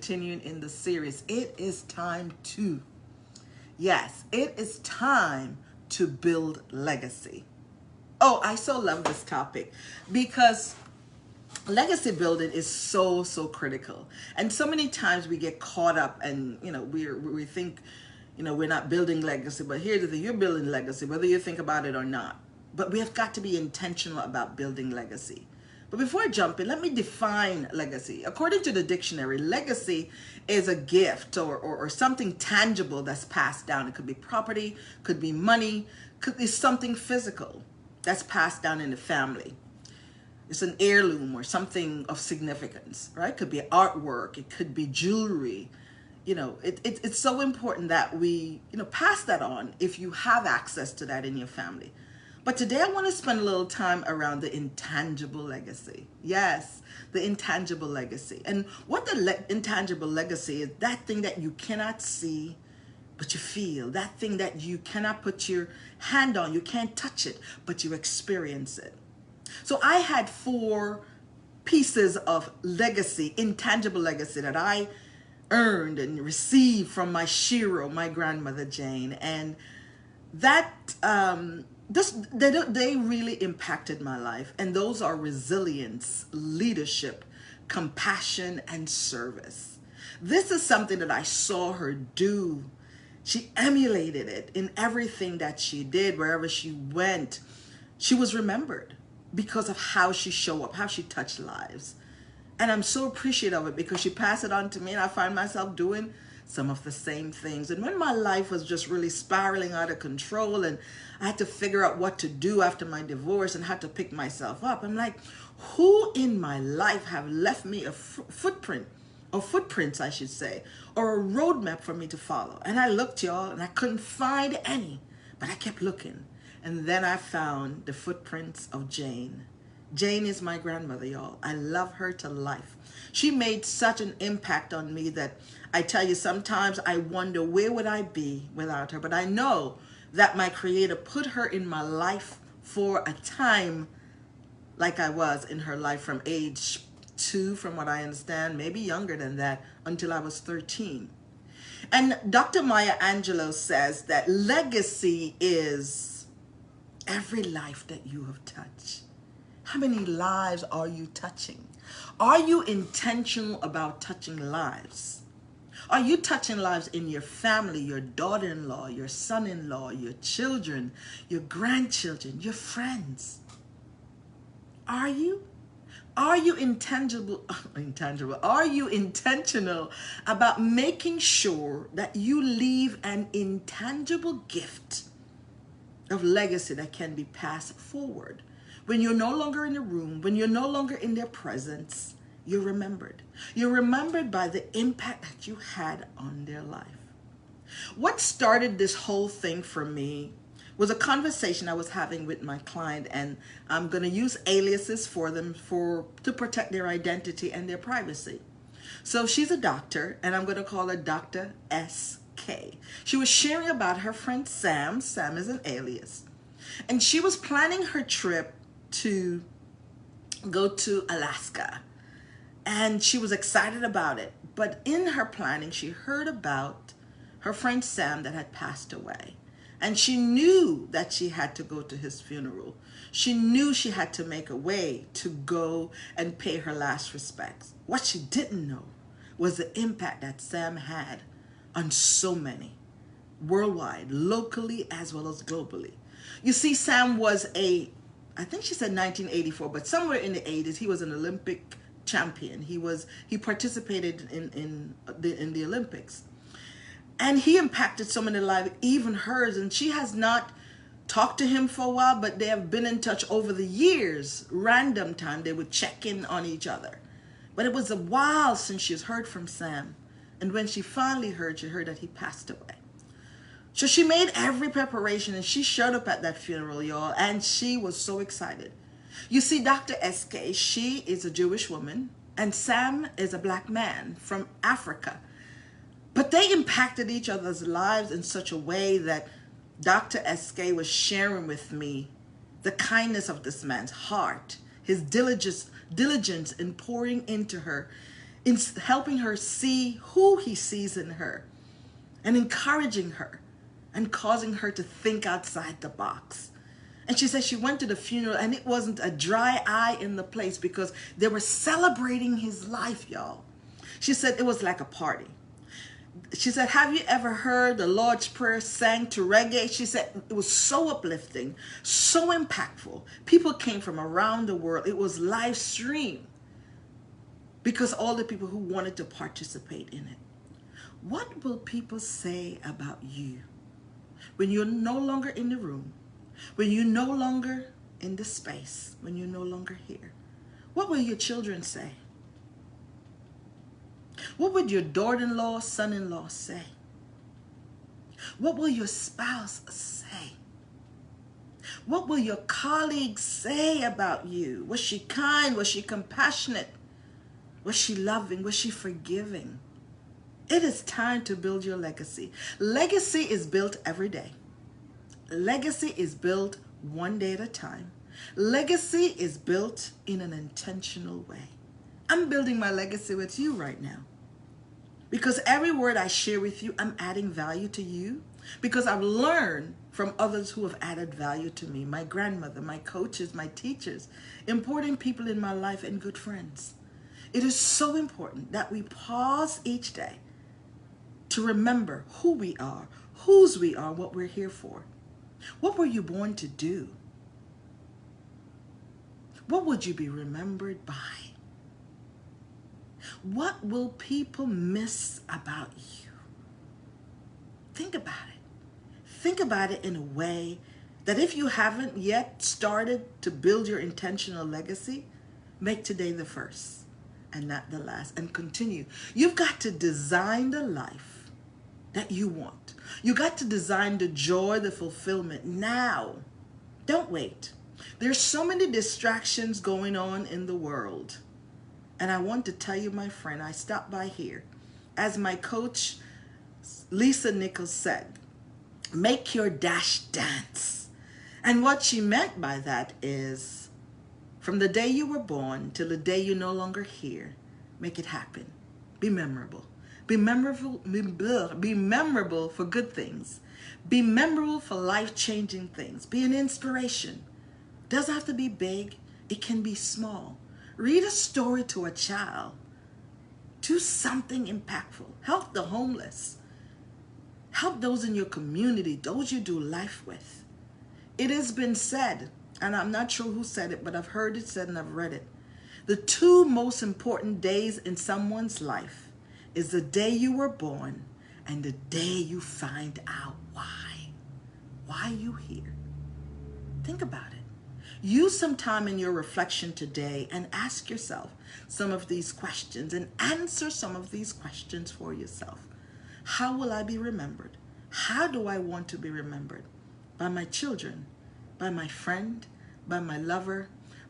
continuing in the series. It is time to, yes, it is time to build legacy. Oh, I so love this topic because legacy building is so critical, and so many times we get caught up, and we think we're not building legacy. But here's the thing: you're building legacy whether you think about it or not. But we have got to be intentional about building legacy. But before I jump in, let me define legacy. According to the dictionary, legacy is a gift or something tangible that's passed down. It could be property, could be money, could be something physical that's passed down in the family. It's an heirloom or something of significance, right? It could be artwork, it could be jewelry. It's so important that we, pass that on if you have access to that in your family. But today I want to spend a little time around the intangible legacy. Yes, the intangible legacy. And what the intangible legacy is, that thing that you cannot see, but you feel. That thing that you cannot put your hand on. You can't touch it, but you experience it. So I had 4 pieces of legacy, intangible legacy, that I earned and received from my Shiro, my grandmother Jane. And that they really impacted my life. And those are resilience, leadership, compassion, and service. This is something that I saw her do. She emulated it in everything that she did. Wherever she went, she was remembered because of how she showed up, how she touched lives. And I'm so appreciative of it because she passed it on to me, and I find myself doing some of the same things. And when my life was just really spiraling out of control and I had to figure out what to do after my divorce and had to pick myself up, I'm like, who in my life have left me a footprint, or footprints I should say, or a roadmap for me to follow? And I looked, y'all, and I couldn't find any, but I kept looking. And then I found the footprints of Jane. Jane is my grandmother, y'all. I love her to life. She made such an impact on me that I tell you, sometimes I wonder where would I be without her. But I know that my Creator put her in my life for a time like I was in her life from age 2, from what I understand, maybe younger than that, until I was 13. And Dr. Maya Angelou says that legacy is every life that you have touched. How many lives are you touching? Are you intentional about touching lives? Are you touching lives in your family, your daughter-in-law, your son-in-law, your children, your grandchildren, your friends? Are you? Are you intangible? Are you intentional about making sure that you leave an intangible gift of legacy that can be passed forward? When you're no longer in the room, when you're no longer in their presence, you're remembered. You're remembered by the impact that you had on their life. What started this whole thing for me was a conversation I was having with my client, and I'm going to use aliases for them to protect their identity and their privacy. So she's a doctor, and I'm going to call her Dr. S.K. She was sharing about her friend Sam. Sam is an alias. And she was planning her trip to go to Alaska. And she was excited about it. But in her planning, she heard about her friend Sam that had passed away. And she knew that she had to go to his funeral. She knew she had to make a way to go and pay her last respects. What she didn't know was the impact that Sam had on so many, worldwide, locally as well as globally. You see, Sam was I think she said 1984, but somewhere in the 80s, he was an Olympic champion. He participated in the Olympics. And he impacted so many lives, even hers. And she has not talked to him for a while, but they have been in touch over the years. Random time, they would check in on each other. But it was a while since she's heard from Sam. And when she finally heard, she heard that he passed away. So she made every preparation, and she showed up at that funeral, y'all, and she was so excited. You see, Dr. S.K., she is a Jewish woman, and Sam is a black man from Africa. But they impacted each other's lives in such a way that Dr. S.K. was sharing with me the kindness of this man's heart, his diligence in pouring into her, in helping her see who he sees in her and encouraging her and causing her to think outside the box. And she said she went to the funeral and it wasn't a dry eye in the place because they were celebrating his life, y'all. She said it was like a party. She said, have you ever heard the Lord's Prayer sang to reggae? She said it was so uplifting, so impactful. People came from around the world. It was live streamed because all the people who wanted to participate in it. What will people say about you when you're no longer in the room, when you're no longer in the space, when you're no longer here? What will your children say? What would your daughter-in-law, son-in-law say? What will your spouse say? What will your colleagues say about you? Was she kind? Was she compassionate? Was she loving? Was she forgiving? It is time to build your legacy. Legacy is built every day. Legacy is built one day at a time. Legacy is built in an intentional way. I'm building my legacy with you right now. Because every word I share with you, I'm adding value to you. Because I've learned from others who have added value to me. My grandmother, my coaches, my teachers, important people in my life, and good friends. It is so important that we pause each day to remember who we are, whose we are, what we're here for. What were you born to do? What would you be remembered by? What will people miss about you? Think about it. Think about it in a way that if you haven't yet started to build your intentional legacy, make today the first and not the last, and continue. You've got to design the life that you want. You got to design the joy, the fulfillment now. Don't wait. There's so many distractions going on in the world. And I want to tell you, my friend, I stopped by here. As my coach, Lisa Nichols, said, make your dash dance. And what she meant by that is, from the day you were born till the day you're no longer here, make it happen. Be memorable. Be memorable, be memorable for good things. Be memorable for life-changing things. Be an inspiration. Doesn't have to be big. It can be small. Read a story to a child. Do something impactful. Help the homeless. Help those in your community, those you do life with. It has been said, and I'm not sure who said it, but I've heard it said and I've read it. The two most important days in someone's life is the day you were born and the day you find out why. Why are you here? Think about it. Use some time in your reflection today and ask yourself some of these questions and answer some of these questions for yourself. How will I be remembered? How do I want to be remembered? By my children, by my friend, by my lover,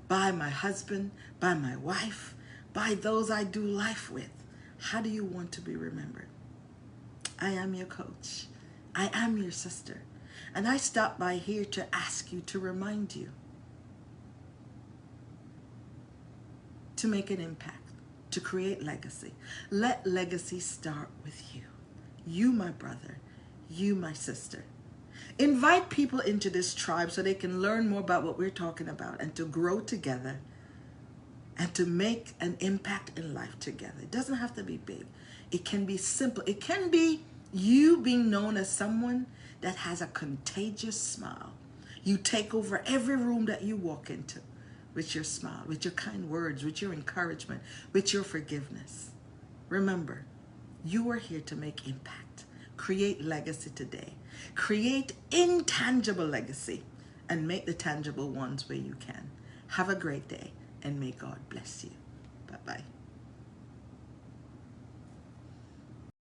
by my husband, by my wife, by those I do life with. How do you want to be remembered? I am your coach. I am your sister. And I stopped by here to ask you, to remind you, to make an impact, to create legacy. Let legacy start with you. You, my brother. You, my sister. Invite people into this tribe so they can learn more about what we're talking about and to grow together and to make an impact in life together. It doesn't have to be big. It can be simple. It can be you being known as someone that has a contagious smile. You take over every room that you walk into with your smile, with your kind words, with your encouragement, with your forgiveness. Remember, you are here to make impact. Create legacy today. Create intangible legacy and make the tangible ones where you can. Have a great day and may God bless you. Bye-bye.